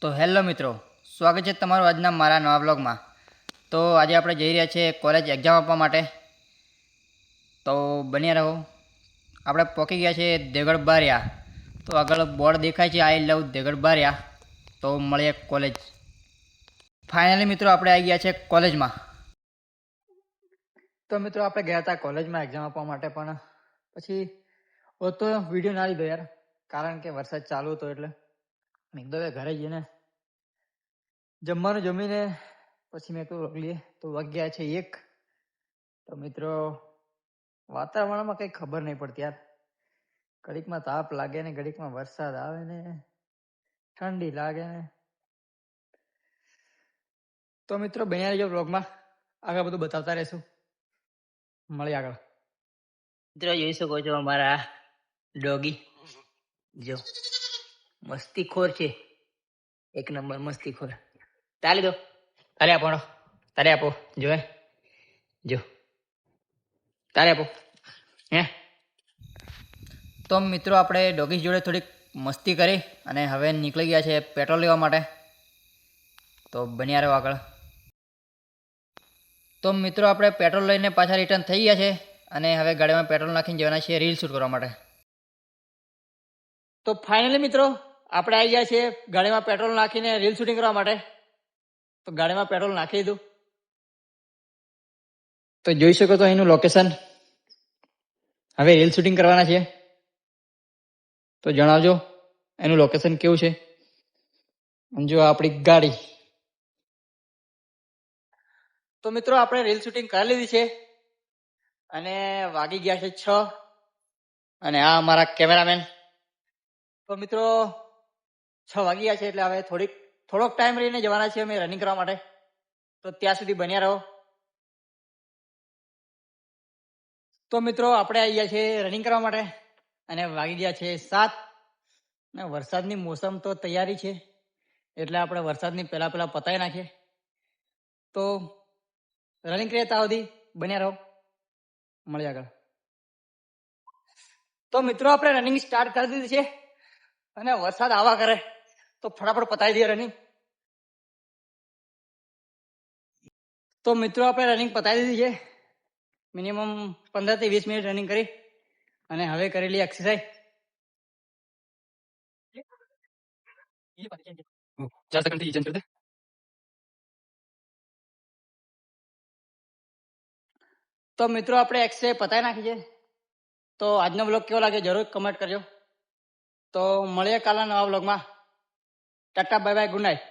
તો હેલો મિત્રો, સ્વાગત છે તમારું આજના મારા નવા બ્લોગમાં। તો આજે આપણે જઈ રહ્યા છીએ કોલેજ એક્ઝામ આપવા માટે, તો બન્યા રહો। આપણે પહોંચી ગયા છીએ દેગડ બારિયા। તો આગળ બોર્ડ દેખાય છે આઈ લવ દેગડ બારિયા। તો મળીએ કોલેજ। ફાઇનલી મિત્રો આપણે આવી ગયા છે કોલેજમાં। તો મિત્રો આપણે ગયા હતા કોલેજમાં એક્ઝામ આપવા માટે, પણ પછી તો વિડીયો ના લીધો યાર, કારણ કે વરસાદ ચાલુ હતો એટલે મેં કીધું ઘરે જઈને જમવાનું જમીને પછી મેં કહ્યું લઈએ। તો વાગ્યા છે 1। તો મિત્રો વાતાવરણમાં કંઈ ખબર નહીં પડતી યાર, ઘડીકમાં તાપ લાગે ને ઘડીકમાં વરસાદ આવે ને ઠંડી લાગે ને। તો મિત્રો બન્યા રહેજો બ્લોગમાં, આગળ બધું બતાવતા રહેશું। મળીએ આગળ। મિત્રો જોઈ શકો છો અમારા ડોગી, જો મસ્તીખોર છે, એક નંબર મસ્તીખોર। તાલી દો, તારે આપો, તારે આપો, જો તારે આપો હે। તો મિત્રો આપણે ડોગીસ જોડે થોડીક મસ્તી કરી અને હવે નીકળી ગયા છે પેટ્રોલ લેવા માટે। તો બન્યા રહો આગળ। તો મિત્રો આપણે પેટ્રોલ લઈને પાછા રિટર્ન થઈ ગયા છે અને હવે ગાડીમાં પેટ્રોલ નાખીને જવાના છીએ રીલ શૂટ કરવા માટે। તો ફાઇનલી મિત્રો આપણે આવી ગયા છીએ ગાડીમાં પેટ્રોલ નાખીને રીલ શૂટિંગ કરવા માટે। તો ગાડીમાં પેટ્રોલ નાખી દીધું। તો જોઈ શકો છો અહીંનું લોકેશન। હવે રીલ શૂટિંગ કરવાના છે, તો જણાવજો એનું લોકેશન કેવું છે। જો આપણી ગાડી। તો મિત્રો આપણે રીલ શૂટિંગ કરી લીધી છે અને વાગી ગયા છે 6 અને આ અમારા કેમેરામેન। તો મિત્રો 6 વાગી ગયા છે એટલે હવે થોડોક ટાઈમ રહીને જવાના છીએ અમે રનિંગ કરવા માટે। તો ત્યાં સુધી બન્યા રહો। તો મિત્રો આપણે આવી ગયા છીએ રનિંગ કરવા માટે અને વાગી ગયા છે 7 ને વરસાદની મોસમ તો તૈયારી છે એટલે આપણે વરસાદની પહેલા પતાવી નાખીએ। તો રનિંગ કરીએ ત્યાં સુધી બન્યા રહો, મળીએ આગળ। તો મિત્રો આપણે રનિંગ સ્ટાર્ટ કરી દીધી છે અને વરસાદ આવા કરે તો ફટાફટ પતાવી દઈએ રનિંગ। તો મિત્રો આપણે રનિંગ પતાવી દીધી છે, મિનિમમ 15 થી 20 મિનિટ રનિંગ કરી અને હવે કરેલી એક્સરસાઇઝ। તો મિત્રો આપણે એક્સરસાઇઝ પતાવી નાખી છે। તો આજનો બ્લોગ કેવો લાગે જરૂર કમેન્ટ કરજો। તો મળીએ કાલના નવા બ્લોગમાં। Tata bye bye, good night.